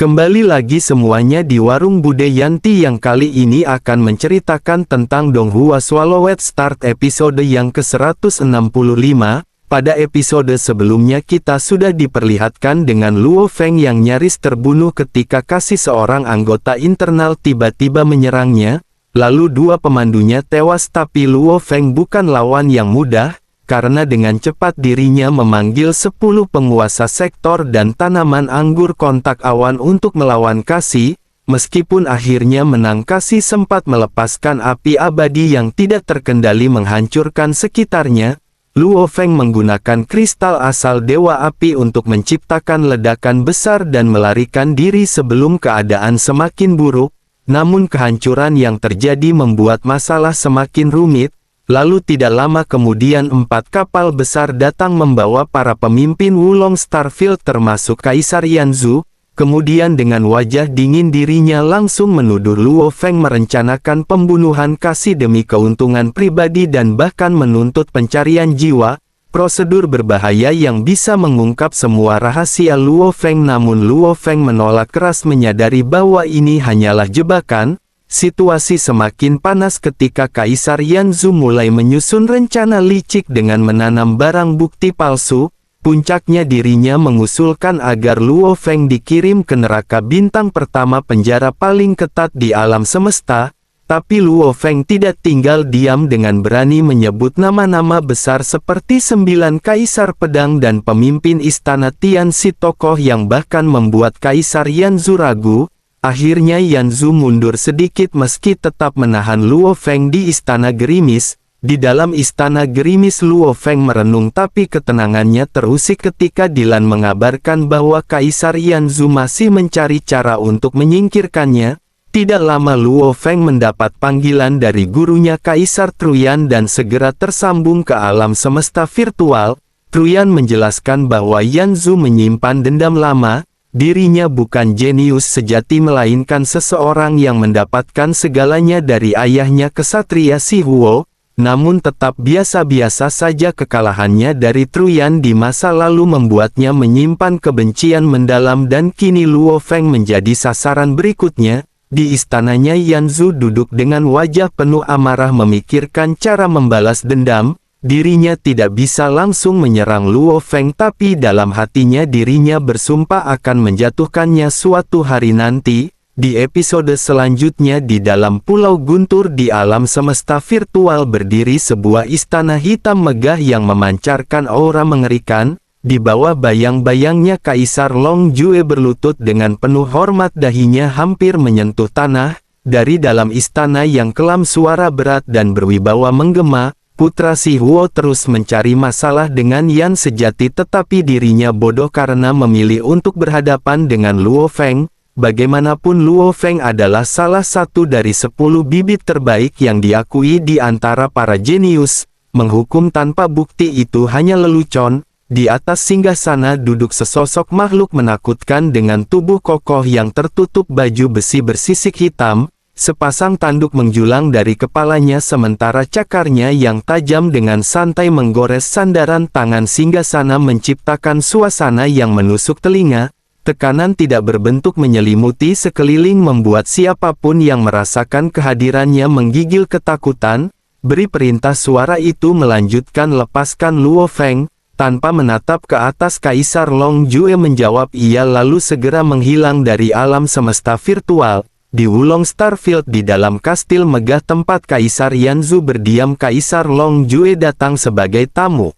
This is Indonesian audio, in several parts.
Kembali lagi semuanya di Warung Bude Yanti yang kali ini akan menceritakan tentang Donghua Swallowed Start episode yang ke-165. Pada episode sebelumnya kita sudah diperlihatkan dengan Luo Feng yang nyaris terbunuh ketika kasih seorang anggota internal tiba-tiba menyerangnya, lalu dua pemandunya tewas, tapi Luo Feng bukan lawan yang mudah, karena dengan cepat dirinya memanggil 10 penguasa sektor dan tanaman anggur kontak awan untuk melawan kasih. Meskipun akhirnya menang, kasih sempat melepaskan api abadi yang tidak terkendali menghancurkan sekitarnya. Luo Feng menggunakan kristal asal Dewa Api untuk menciptakan ledakan besar dan melarikan diri sebelum keadaan semakin buruk. Namun kehancuran yang terjadi membuat masalah semakin rumit. Lalu tidak lama kemudian 4 kapal besar datang membawa para pemimpin Wulong Starfield termasuk Kaisar Yanzu. Kemudian dengan wajah dingin dirinya langsung menuduh Luo Feng merencanakan pembunuhan kasih demi keuntungan pribadi dan bahkan menuntut pencarian jiwa. Prosedur berbahaya yang bisa mengungkap semua rahasia Luo Feng, namun Luo Feng menolak keras, menyadari bahwa ini hanyalah jebakan. Situasi semakin panas ketika Kaisar Yanzu mulai menyusun rencana licik dengan menanam barang bukti palsu. Puncaknya dirinya mengusulkan agar Luo Feng dikirim ke neraka bintang pertama, penjara paling ketat di alam semesta. Tapi Luo Feng tidak tinggal diam dengan berani menyebut nama-nama besar seperti 9 Kaisar Pedang dan pemimpin istana Tianxi, tokoh yang bahkan membuat Kaisar Yanzu ragu. Akhirnya Yanzu mundur sedikit meski tetap menahan Luo Feng di Istana Gerimis. Di dalam Istana Gerimis Luo Feng merenung, tapi ketenangannya terusik ketika Dilan mengabarkan bahwa Kaisar Yanzu masih mencari cara untuk menyingkirkannya. Tidak lama Luo Feng mendapat panggilan dari gurunya Kaisar Truyan dan segera tersambung ke alam semesta virtual. Truyan menjelaskan bahwa Yanzu menyimpan dendam lama. Dirinya bukan jenius sejati, melainkan seseorang yang mendapatkan segalanya dari ayahnya kesatria Si Huo. Namun tetap biasa-biasa saja. Kekalahannya dari Truyan di masa lalu membuatnya menyimpan kebencian mendalam, dan kini Luo Feng menjadi sasaran berikutnya. Di istananya Yanzu duduk dengan wajah penuh amarah memikirkan cara membalas dendam. Dirinya tidak bisa langsung menyerang Luo Feng, tapi dalam hatinya dirinya bersumpah akan menjatuhkannya suatu hari nanti. Di episode selanjutnya, di dalam Pulau Guntur di alam semesta virtual berdiri sebuah istana hitam megah yang memancarkan aura mengerikan. Di bawah bayang-bayangnya Kaisar Long Jue berlutut dengan penuh hormat, dahinya hampir menyentuh tanah. Dari dalam istana yang kelam suara berat dan berwibawa menggema. Putra Si Huo terus mencari masalah dengan Yan sejati, tetapi dirinya bodoh karena memilih untuk berhadapan dengan Luo Feng. Bagaimanapun Luo Feng adalah salah satu dari 10 bibit terbaik yang diakui di antara para jenius. Menghukum tanpa bukti itu hanya lelucon. Di atas singgasana duduk sesosok makhluk menakutkan dengan tubuh kokoh yang tertutup baju besi bersisik hitam. Sepasang tanduk menjulang dari kepalanya, sementara cakarnya yang tajam dengan santai menggores sandaran tangan singgasana menciptakan suasana yang menusuk telinga. Tekanan tidak berbentuk menyelimuti sekeliling membuat siapapun yang merasakan kehadirannya menggigil ketakutan. Beri perintah, suara itu melanjutkan. Lepaskan Luo Feng. Tanpa menatap ke atas, Kaisar Long Jue menjawab iya, lalu segera menghilang dari alam semesta virtual. Di Wulong Starfield, di dalam kastil megah tempat Kaisar Yanzu berdiam, Kaisar Long Jue datang sebagai tamu.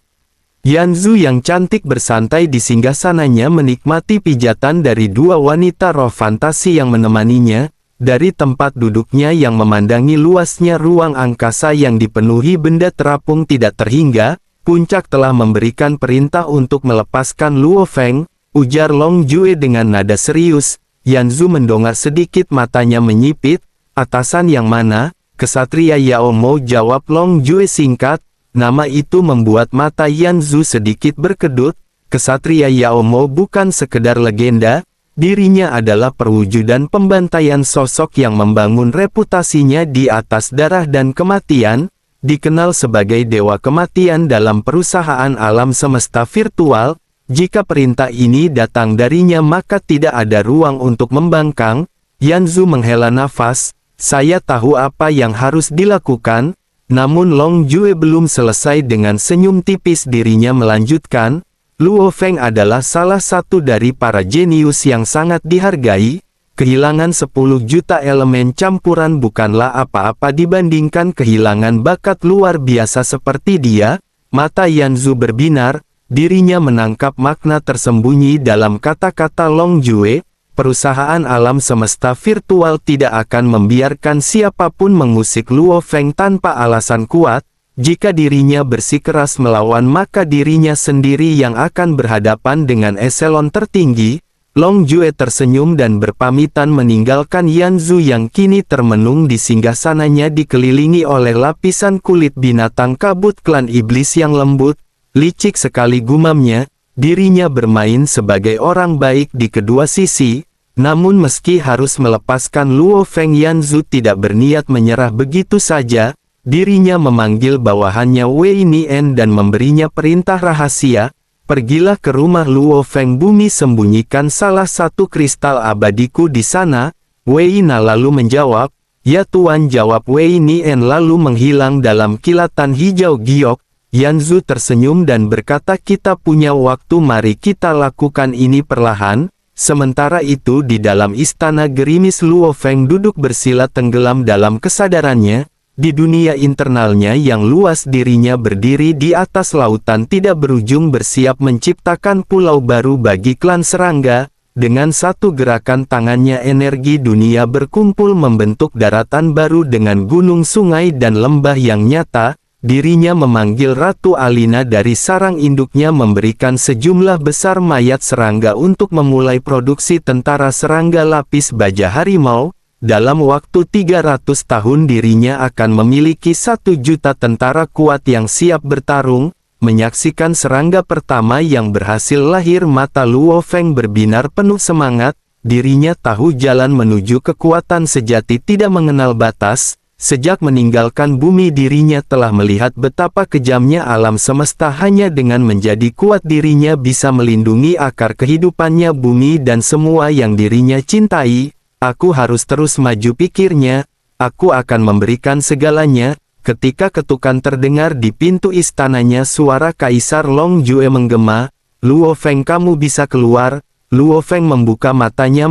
Yanzu yang cantik bersantai di singgasananya menikmati pijatan dari 2 wanita roh fantasi yang menemaninya. Dari tempat duduknya yang memandangi luasnya ruang angkasa yang dipenuhi benda terapung tidak terhingga, Puncak telah memberikan perintah untuk melepaskan Luo Feng, ujar Long Jue dengan nada serius. Yanzu mendongak sedikit, matanya menyipit. Atasan yang mana? Kesatria Yao Mo, jawab Long Jue singkat. Nama itu membuat mata Yanzu sedikit berkedut. Kesatria Yao Mo bukan sekedar legenda. Dirinya adalah perwujudan pembantaian sosok yang membangun reputasinya di atas darah dan kematian. Dikenal sebagai dewa kematian dalam perusahaan alam semesta virtual. Jika perintah ini datang darinya maka tidak ada ruang untuk membangkang. Yanzu menghela nafas, saya tahu apa yang harus dilakukan. Namun Long Jue belum selesai. Dengan senyum tipis dirinya melanjutkan, Luo Feng adalah salah satu dari para jenius yang sangat dihargai. Kehilangan 10 juta elemen campuran bukanlah apa-apa dibandingkan kehilangan bakat luar biasa seperti dia. Mata Yanzu berbinar, dirinya menangkap makna tersembunyi dalam kata-kata Long Jue. Perusahaan alam semesta virtual tidak akan membiarkan siapapun mengusik Luo Feng tanpa alasan kuat. Jika dirinya bersikeras melawan maka dirinya sendiri yang akan berhadapan dengan eselon tertinggi. Long Jue tersenyum dan berpamitan meninggalkan Yanzu yang kini termenung di singgasananya dikelilingi oleh lapisan kulit binatang kabut klan iblis yang lembut. Licik sekali gumamnya, dirinya bermain sebagai orang baik di kedua sisi. Namun meski harus melepaskan Luo Feng, Yanzu tidak berniat menyerah begitu saja. Dirinya memanggil bawahannya Wei Nien dan memberinya perintah rahasia. Pergilah ke rumah Luo Feng, bumi sembunyikan salah satu kristal abadiku di sana. Wei Na lalu menjawab, ya tuan, jawab Wei Nien lalu menghilang dalam kilatan hijau giok. Yanzu tersenyum dan berkata, kita punya waktu, mari kita lakukan ini perlahan. Sementara itu di dalam istana gerimis Luo Feng duduk bersila tenggelam dalam kesadarannya. Di dunia internalnya yang luas dirinya berdiri di atas lautan tidak berujung bersiap menciptakan pulau baru bagi klan serangga. Dengan satu gerakan tangannya energi dunia berkumpul membentuk daratan baru dengan gunung, sungai dan lembah yang nyata. Dirinya memanggil Ratu Alina dari sarang induknya memberikan sejumlah besar mayat serangga untuk memulai produksi tentara serangga lapis baja harimau. Dalam waktu 300 tahun dirinya akan memiliki 1 juta tentara kuat yang siap bertarung. Menyaksikan serangga pertama yang berhasil lahir, mata Luo Feng berbinar penuh semangat. Dirinya tahu jalan menuju kekuatan sejati tidak mengenal batas. Sejak meninggalkan bumi dirinya telah melihat betapa kejamnya alam semesta. Hanya dengan menjadi kuat dirinya bisa melindungi akar kehidupannya, bumi dan semua yang dirinya cintai. Aku harus terus maju, pikirnya. Aku akan memberikan segalanya. Ketika ketukan terdengar di pintu istananya, suara Kaisar Long Jue menggema, Luo Feng, kamu bisa keluar. Luo Feng membuka matanya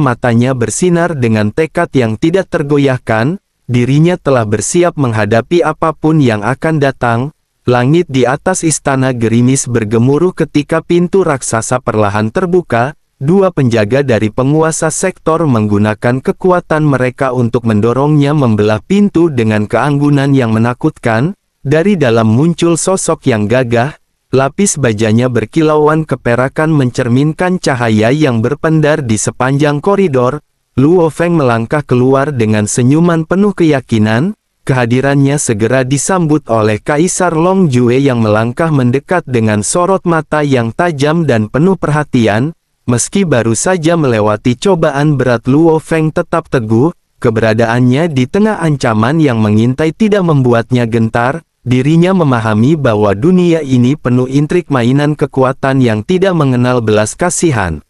bersinar dengan tekad yang tidak tergoyahkan. Dirinya telah bersiap menghadapi apapun yang akan datang. Langit di atas istana gerimis bergemuruh ketika pintu raksasa perlahan terbuka. Dua penjaga dari penguasa sektor menggunakan kekuatan mereka untuk mendorongnya membelah pintu dengan keanggunan yang menakutkan. Dari dalam muncul sosok yang gagah. Lapis bajanya berkilauan keperakan mencerminkan cahaya yang berpendar di sepanjang koridor. Luo Feng melangkah keluar dengan senyuman penuh keyakinan. Kehadirannya segera disambut oleh Kaisar Long Jue yang melangkah mendekat dengan sorot mata yang tajam dan penuh perhatian. Meski baru saja melewati cobaan berat, Luo Feng tetap teguh. Keberadaannya di tengah ancaman yang mengintai tidak membuatnya gentar. Dirinya memahami bahwa dunia ini penuh intrik, mainan kekuatan yang tidak mengenal belas kasihan.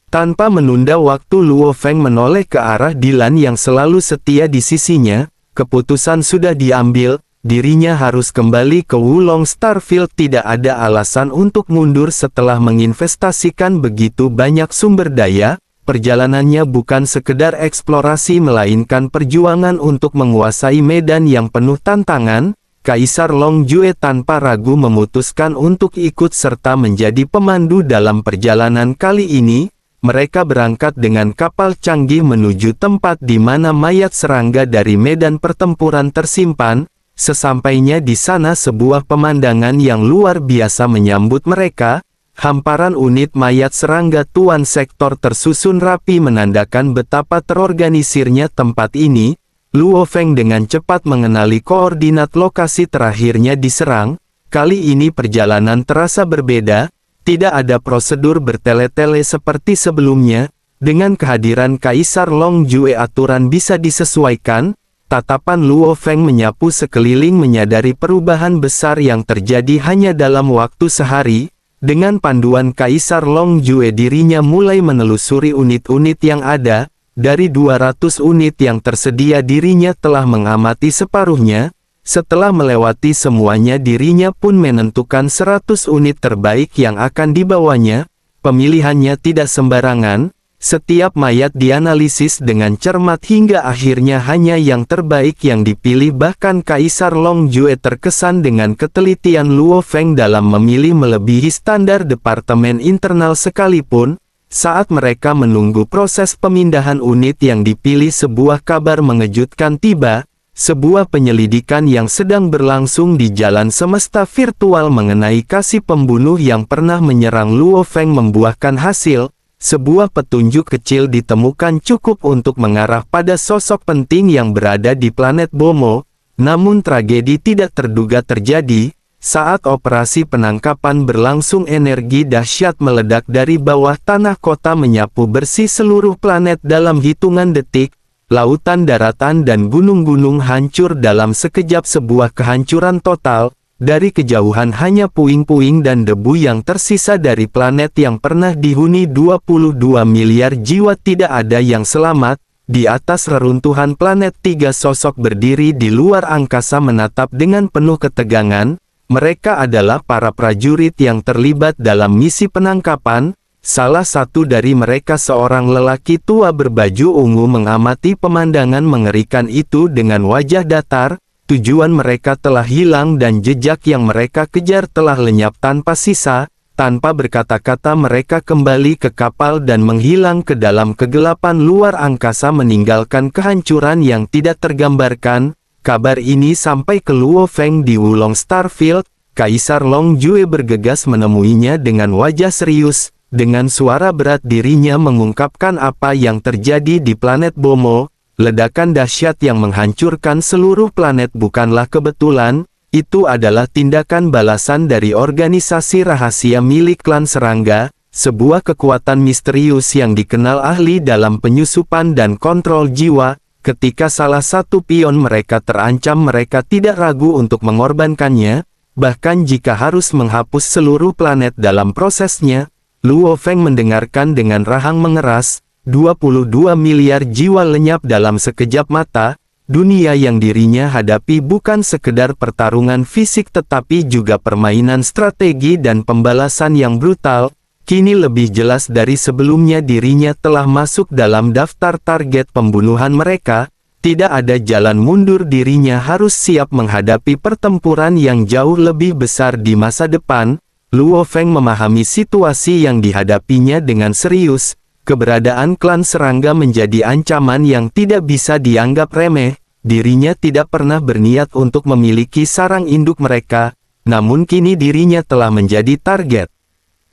Tanpa menunda waktu, Luo Feng menoleh ke arah Dilan yang selalu setia di sisinya. Keputusan sudah diambil. Dirinya harus kembali ke Wulong Starfield. Tidak ada alasan untuk mundur setelah menginvestasikan begitu banyak sumber daya. Perjalanannya bukan sekedar eksplorasi melainkan perjuangan untuk menguasai medan yang penuh tantangan. Kaisar Long Jue tanpa ragu memutuskan untuk ikut serta menjadi pemandu dalam perjalanan kali ini. Mereka berangkat dengan kapal canggih menuju tempat di mana mayat serangga dari medan pertempuran tersimpan. Sesampainya di sana, sebuah pemandangan yang luar biasa menyambut mereka. Hamparan unit mayat serangga tuan sektor tersusun rapi menandakan betapa terorganisirnya tempat ini. Luo Feng dengan cepat mengenali koordinat lokasi terakhirnya diserang. Kali ini perjalanan terasa berbeda. Tidak ada prosedur bertele-tele seperti sebelumnya. Dengan kehadiran Kaisar Long Jue aturan bisa disesuaikan. Tatapan Luo Feng menyapu sekeliling menyadari perubahan besar yang terjadi hanya dalam waktu sehari. Dengan panduan Kaisar Long Jue, dirinya mulai menelusuri unit-unit yang ada. Dari 200 unit yang tersedia, dirinya telah mengamati separuhnya. Setelah melewati semuanya, dirinya pun menentukan 100 unit terbaik yang akan dibawanya. Pemilihannya tidak sembarangan. Setiap mayat dianalisis dengan cermat hingga akhirnya hanya yang terbaik yang dipilih. Bahkan Kaisar Long Jue terkesan dengan ketelitian Luo Feng dalam memilih melebihi standar departemen internal sekalipun. Saat mereka menunggu proses pemindahan unit yang dipilih, sebuah kabar mengejutkan tiba. Sebuah penyelidikan yang sedang berlangsung di jalan semesta virtual mengenai kasih pembunuh yang pernah menyerang Luo Feng membuahkan hasil. Sebuah petunjuk kecil ditemukan cukup untuk mengarah pada sosok penting yang berada di planet Bomo. Namun tragedi tidak terduga terjadi. Saat operasi penangkapan berlangsung, energi dahsyat meledak dari bawah tanah kota menyapu bersih seluruh planet dalam hitungan detik. Lautan, daratan, dan gunung-gunung hancur dalam sekejap, sebuah kehancuran total. Dari kejauhan hanya puing-puing dan debu yang tersisa dari planet yang pernah dihuni 22 miliar jiwa. Tidak ada yang selamat. Di atas reruntuhan planet, 3 sosok berdiri di luar angkasa menatap dengan penuh ketegangan. Mereka adalah para prajurit yang terlibat dalam misi penangkapan. Salah satu dari mereka, seorang lelaki tua berbaju ungu, mengamati pemandangan mengerikan itu dengan wajah datar. Tujuan mereka telah hilang dan jejak yang mereka kejar telah lenyap tanpa sisa. Tanpa berkata-kata mereka kembali ke kapal dan menghilang ke dalam kegelapan luar angkasa, meninggalkan kehancuran yang tidak tergambarkan. Kabar ini sampai ke Luo Feng di Wulong Starfield. Kaisar Long Jue bergegas menemuinya dengan wajah serius. Dengan suara berat dirinya mengungkapkan apa yang terjadi di planet Bomo. Ledakan dahsyat yang menghancurkan seluruh planet bukanlah kebetulan. Itu adalah tindakan balasan dari organisasi rahasia milik klan serangga. Sebuah kekuatan misterius yang dikenal ahli dalam penyusupan dan kontrol jiwa. Ketika salah satu pion mereka terancam, mereka tidak ragu untuk mengorbankannya. Bahkan jika harus menghapus seluruh planet dalam prosesnya. Luo Feng mendengarkan dengan rahang mengeras. 22 miliar jiwa lenyap dalam sekejap mata. Dunia yang dirinya hadapi bukan sekedar pertarungan fisik tetapi juga permainan strategi dan pembalasan yang brutal. Kini lebih jelas dari sebelumnya, dirinya telah masuk dalam daftar target pembunuhan mereka. Tidak ada jalan mundur, dirinya harus siap menghadapi pertempuran yang jauh lebih besar di masa depan. Luo Feng memahami situasi yang dihadapinya dengan serius. Keberadaan klan serangga menjadi ancaman yang tidak bisa dianggap remeh. Dirinya tidak pernah berniat untuk memiliki sarang induk mereka, namun kini dirinya telah menjadi target.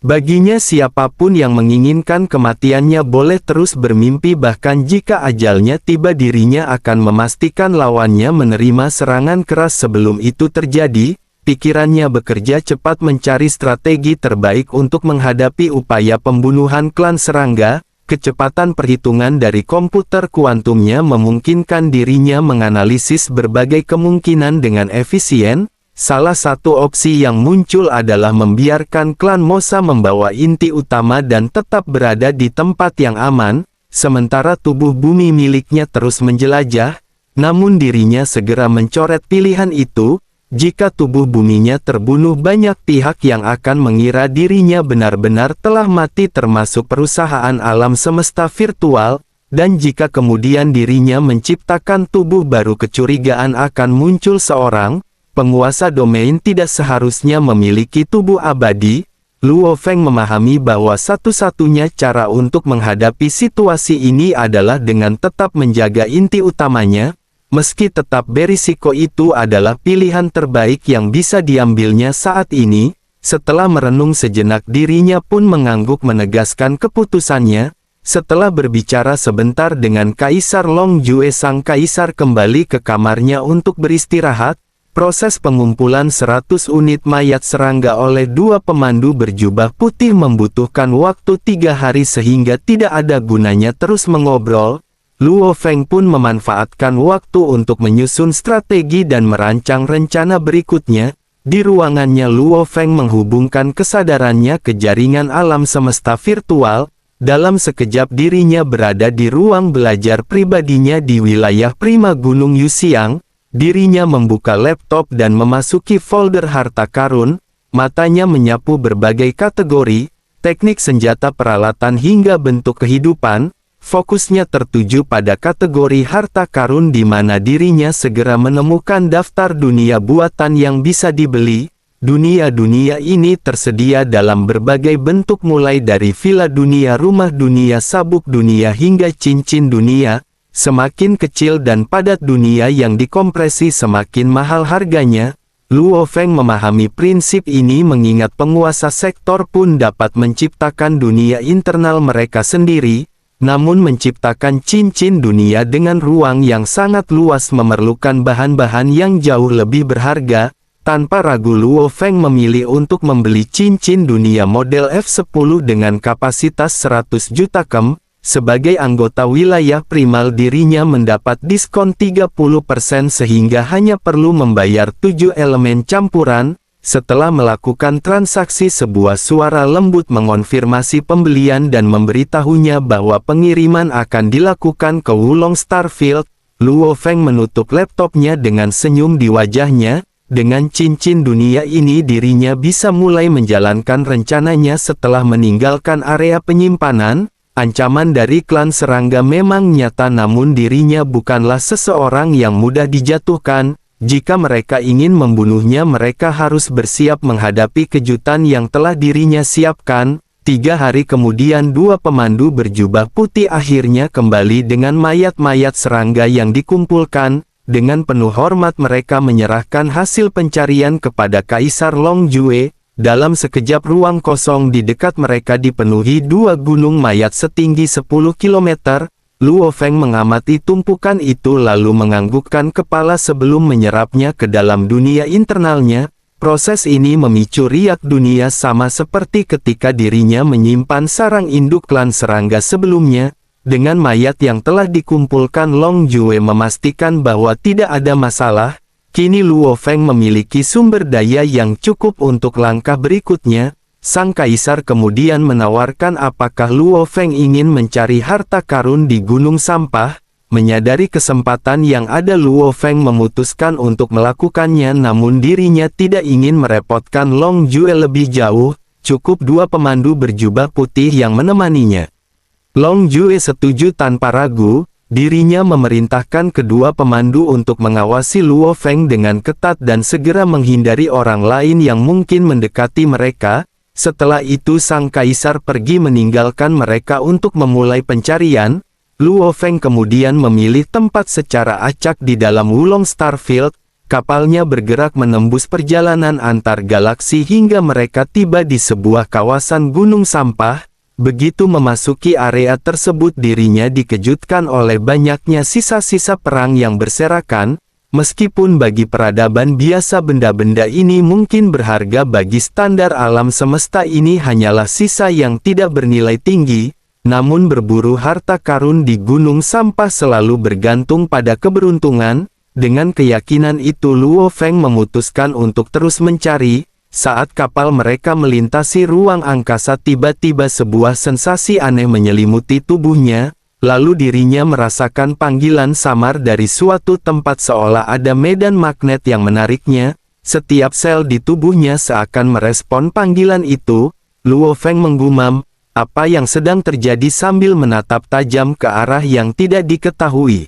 Baginya siapapun yang menginginkan kematiannya boleh terus bermimpi, bahkan jika ajalnya tiba dirinya akan memastikan lawannya menerima serangan keras sebelum itu terjadi. Pikirannya bekerja cepat mencari strategi terbaik untuk menghadapi upaya pembunuhan klan serangga. Kecepatan perhitungan dari komputer kuantumnya memungkinkan dirinya menganalisis berbagai kemungkinan dengan efisien. Salah satu opsi yang muncul adalah membiarkan klan Mosa membawa inti utama dan tetap berada di tempat yang aman, sementara tubuh bumi miliknya terus menjelajah. Namun dirinya segera mencoret pilihan itu. Jika tubuh buminya terbunuh, banyak pihak yang akan mengira dirinya benar-benar telah mati, termasuk perusahaan alam semesta virtual. Dan jika kemudian dirinya menciptakan tubuh baru, kecurigaan akan muncul. Seorang penguasa domain tidak seharusnya memiliki tubuh abadi. Luo Feng memahami bahwa satu-satunya cara untuk menghadapi situasi ini adalah dengan tetap menjaga inti utamanya. Meski tetap berisiko, itu adalah pilihan terbaik yang bisa diambilnya saat ini. Setelah merenung sejenak, dirinya pun mengangguk menegaskan keputusannya. Setelah berbicara sebentar dengan Kaisar Long Jue, sang kaisar kembali ke kamarnya untuk beristirahat. Proses pengumpulan 100 unit mayat serangga oleh 2 pemandu berjubah putih membutuhkan waktu 3 hari, sehingga tidak ada gunanya terus mengobrol. Luo Feng pun memanfaatkan waktu untuk menyusun strategi dan merancang rencana berikutnya. Di ruangannya Luo Feng menghubungkan kesadarannya ke jaringan alam semesta virtual. Dalam sekejap dirinya berada di ruang belajar pribadinya di wilayah Prima Gunung Yuxiang. Dirinya membuka laptop dan memasuki folder harta karun. Matanya menyapu berbagai kategori, teknik senjata peralatan hingga bentuk kehidupan. Fokusnya tertuju pada kategori harta karun di mana dirinya segera menemukan daftar dunia buatan yang bisa dibeli. Dunia-dunia ini tersedia dalam berbagai bentuk mulai dari villa dunia, rumah dunia, sabuk dunia hingga cincin dunia. Semakin kecil dan padat dunia yang dikompresi semakin mahal harganya. Luo Feng memahami prinsip ini mengingat penguasa sektor pun dapat menciptakan dunia internal mereka sendiri. Namun menciptakan cincin dunia dengan ruang yang sangat luas memerlukan bahan-bahan yang jauh lebih berharga. Tanpa ragu Luo Feng memilih untuk membeli cincin dunia model F10 dengan kapasitas 100 juta kem. Sebagai anggota wilayah primal dirinya mendapat diskon 30% sehingga hanya perlu membayar 7 elemen campuran. Setelah melakukan transaksi sebuah suara lembut mengonfirmasi pembelian dan memberitahunya bahwa pengiriman akan dilakukan ke Wulong Starfield. Luo Feng menutup laptopnya dengan senyum di wajahnya. Dengan cincin dunia ini dirinya bisa mulai menjalankan rencananya setelah meninggalkan area penyimpanan. Ancaman dari klan serangga memang nyata namun dirinya bukanlah seseorang yang mudah dijatuhkan. Jika mereka ingin membunuhnya mereka harus bersiap menghadapi kejutan yang telah dirinya siapkan. 3 hari kemudian dua pemandu berjubah putih akhirnya kembali dengan mayat-mayat serangga yang dikumpulkan. Dengan penuh hormat mereka menyerahkan hasil pencarian kepada Kaisar Long Jue. Dalam sekejap ruang kosong di dekat mereka dipenuhi dua gunung mayat setinggi 10 km. Luo Feng mengamati tumpukan itu lalu menganggukkan kepala sebelum menyerapnya ke dalam dunia internalnya. Proses ini memicu riak dunia sama seperti ketika dirinya menyimpan sarang induk klan serangga sebelumnya. Dengan mayat yang telah dikumpulkan Long Jue memastikan bahwa tidak ada masalah. Kini Luo Feng memiliki sumber daya yang cukup untuk langkah berikutnya. Sang kaisar kemudian menawarkan apakah Luo Feng ingin mencari harta karun di gunung sampah. Menyadari kesempatan yang ada Luo Feng memutuskan untuk melakukannya namun dirinya tidak ingin merepotkan Long Jue lebih jauh. Cukup dua pemandu berjubah putih yang menemaninya. Long Jue setuju tanpa ragu. Dirinya memerintahkan kedua pemandu untuk mengawasi Luo Feng dengan ketat dan segera menghindari orang lain yang mungkin mendekati mereka. Setelah itu sang kaisar pergi meninggalkan mereka untuk memulai pencarian. Luo Feng kemudian memilih tempat secara acak di dalam Wulong Starfield. Kapalnya bergerak menembus perjalanan antar galaksi hingga mereka tiba di sebuah kawasan gunung sampah. Begitu memasuki area tersebut dirinya dikejutkan oleh banyaknya sisa-sisa perang yang berserakan. Meskipun bagi peradaban biasa benda-benda ini mungkin berharga bagi standar alam semesta ini hanyalah sisa yang tidak bernilai tinggi. Namun berburu harta karun di gunung sampah selalu bergantung pada keberuntungan. Dengan keyakinan itu Luo Feng memutuskan untuk terus mencari. Saat kapal mereka melintasi ruang angkasa tiba-tiba sebuah sensasi aneh menyelimuti tubuhnya, lalu dirinya merasakan panggilan samar dari suatu tempat seolah ada medan magnet yang menariknya. Setiap sel di tubuhnya seakan merespon panggilan itu. Luo Feng menggumam, apa yang sedang terjadi sambil menatap tajam ke arah yang tidak diketahui.